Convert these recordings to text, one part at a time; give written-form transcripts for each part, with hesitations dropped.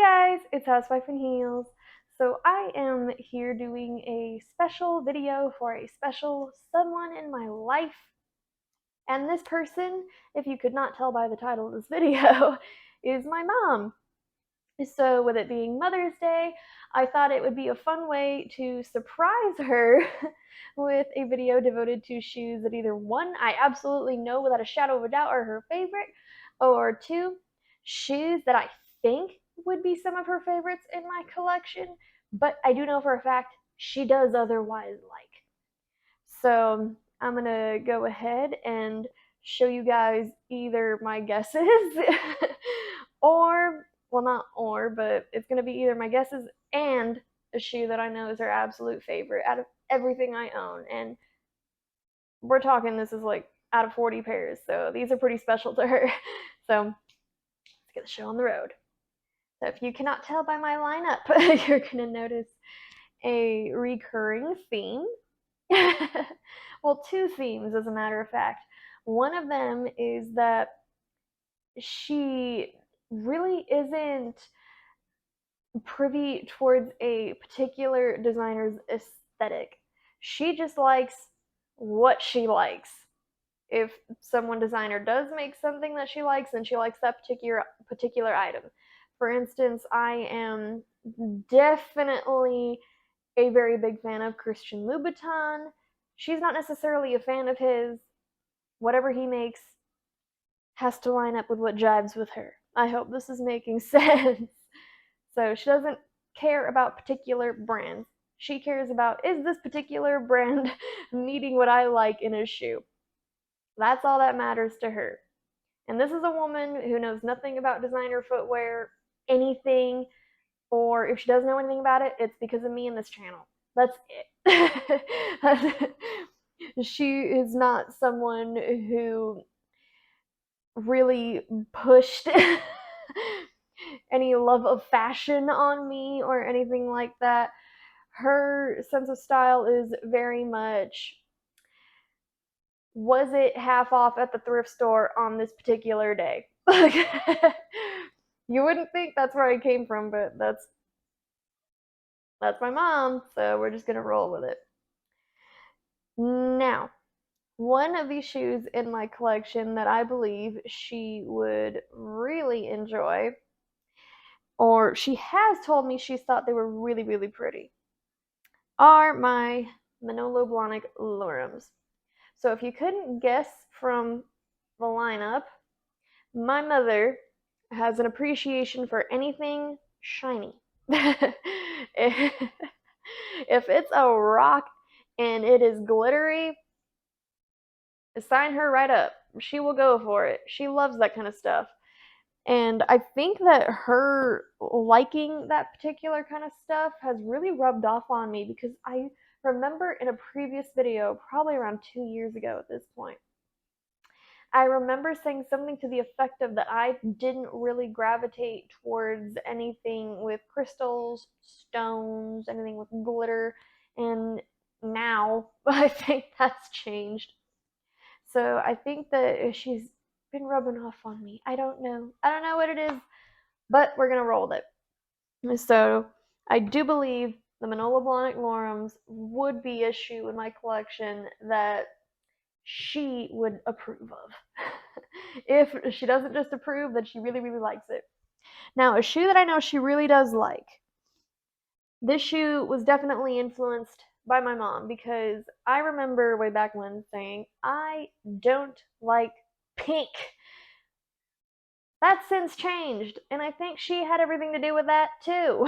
guys, it's Housewife in Heels. So I am here doing a special video for a special someone in my life. And this person, if you could not tell by the title of this video, is my mom. So with it being Mother's Day, I thought it would be a fun way to surprise her with a video devoted to shoes that either one, I absolutely know without a shadow of a doubt are her favorite, or two, shoes that I think would be some of her favorites in my collection, but I do know for a fact she does otherwise like. So I'm gonna go ahead and show you guys either my guesses or, well, not or, but it's gonna be either my guesses and a shoe that I know is her absolute favorite out of everything I own. And we're talking, this is like out of 40 pairs, so these are pretty special to her. So let's get the show on the road. So if you cannot tell by my lineup, you're gonna notice a recurring theme. Well, two themes, as a matter of fact. One of them is that she really isn't privy towards a particular designer's aesthetic. She just likes what she likes. If someone designer does make something that she likes, then she likes that particular item. For instance, I am definitely a very big fan of Christian Louboutin. She's not necessarily a fan of his. Whatever he makes has to line up with what jives with her. I hope this is making sense. So she doesn't care about particular brands. She cares about, is this particular brand meeting what I like in a shoe? That's all that matters to her. And this is a woman who knows nothing about designer footwear, anything, or if she does know anything about it, it's because of me and this channel. That's it. She is not someone who really pushed any love of fashion on me or anything like that. Her sense of style is very much, was it half off at the thrift store on this particular day? You wouldn't think that's where I came from, but that's my mom, so we're just gonna roll with it. Now, one of these shoes in my collection that I believe she would really enjoy, or she has told me she thought they were really, really pretty, are my Manolo Lorums. So if you couldn't guess from the lineup, my mother has an appreciation for anything shiny. If it's a rock and it is glittery, sign her right up. She will go for it. She loves that kind of stuff. And I think that her liking that particular kind of stuff has really rubbed off on me, because I remember in a previous video, probably around 2 years ago at this point, I remember saying something to the effect of that I didn't really gravitate towards anything with crystals, stones, anything with glitter, and now I think that's changed. So I think that she's been rubbing off on me. I don't know what it is, but we're gonna roll with it. So I do believe the Manolo Lorums would be a shoe in my collection that she would approve of. If she doesn't just approve, then she really, really likes it. Now, a shoe that I know she really does like. This shoe was definitely influenced by my mom, because I remember way back when saying, I don't like pink. That's since changed, and I think she had everything to do with that too.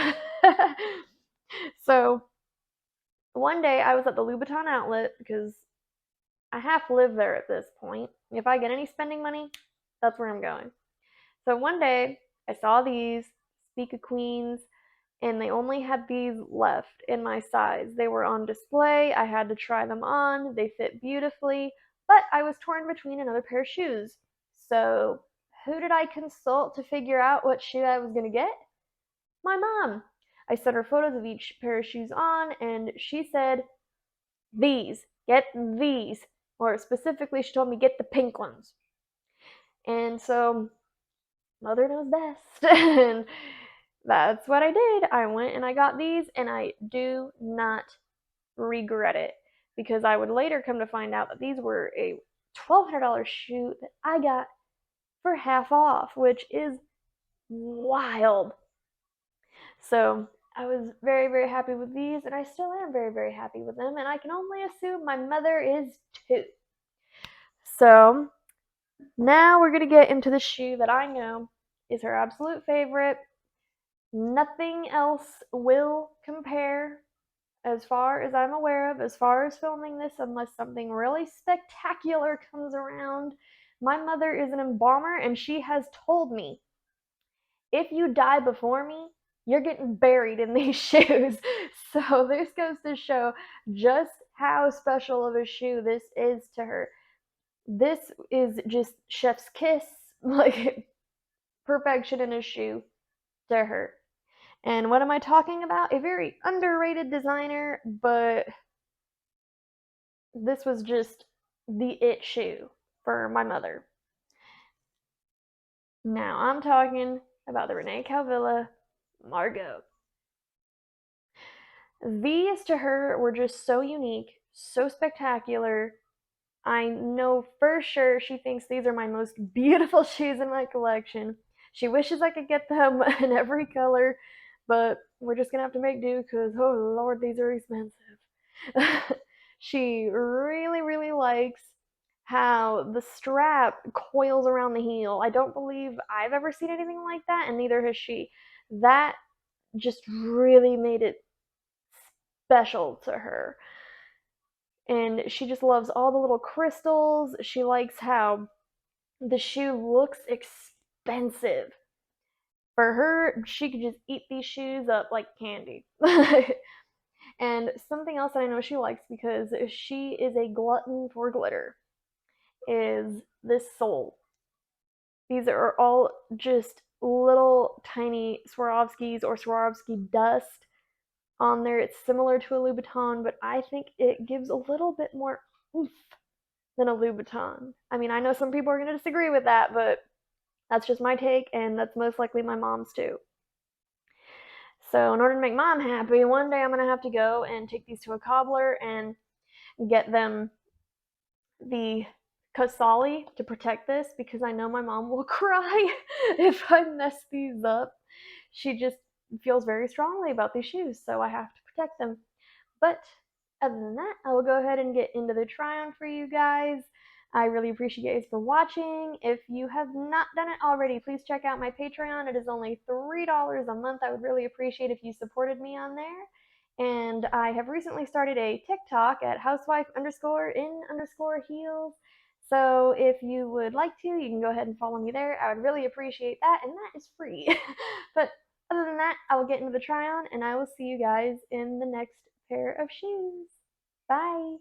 So one day I was at the Louboutin outlet, because I half live there at this point. If I get any spending money, that's where I'm going. So one day I saw these Speak of Queens, and they only had these left in my size. They were on display. I had to try them on. They fit beautifully, but I was torn between another pair of shoes. So who did I consult to figure out what shoe I was going to get? My mom. I sent her photos of each pair of shoes on, and she said, these, get these. Or specifically, she told me, get the pink ones. And so, mother knows best. And that's what I did. I went and I got these, and I do not regret it because I would later come to find out that these were a $1,200 shoe that I got for half off, which is wild. So I was very, very happy with these, and I still am very, very happy with them, and I can only assume my mother is too. So now we're going to get into the shoe that I know is her absolute favorite. Nothing else will compare as far as I'm aware of, as far as filming this, unless something really spectacular comes around. My mother is an embalmer, and she has told me if you die before me, you're getting buried in these shoes. So this goes to show just how special of a shoe this is to her. This is just chef's kiss, like perfection in a shoe to her. And what am I talking about? A very underrated designer, but this was just the it shoe for my mother. Now I'm talking about the René Caovilla Margot. These to her were just so unique, so spectacular. I know for sure she thinks these are my most beautiful shoes in my collection. She wishes I could get them in every color, but we're just gonna have to make do because, oh Lord, these are expensive. She really, really likes how the strap coils around the heel. I don't believe I've ever seen anything like that, and neither has she. That just really made it special to her. And she just loves all the little crystals. She likes how the shoe looks expensive. For her, she could just eat these shoes up like candy. And something else that I know she likes because she is a glutton for glitter is this sole. These are all just little tiny Swarovskis or Swarovski dust on there. It's similar to a Louboutin, but I think it gives a little bit more oomph than a Louboutin. I mean, I know some people are going to disagree with that, but that's just my take, and that's most likely my mom's too. So, in order to make mom happy, one day I'm going to have to go and take these to a cobbler and get them the Kasali to protect this because I know my mom will cry if I mess these up. She just feels very strongly about these shoes, so I have to protect them. But other than that, I will go ahead and get into the try on for you guys. I really appreciate you guys for watching. If you have not done it already, please check out my Patreon. It is only $3 a month. I would really appreciate if you supported me on there. And I have recently started a TikTok at housewifeinheels. So if you would like to, you can go ahead and follow me there. I would really appreciate that, and that is free. But other than that, I will get into the try on, and I will see you guys in the next pair of shoes. Bye.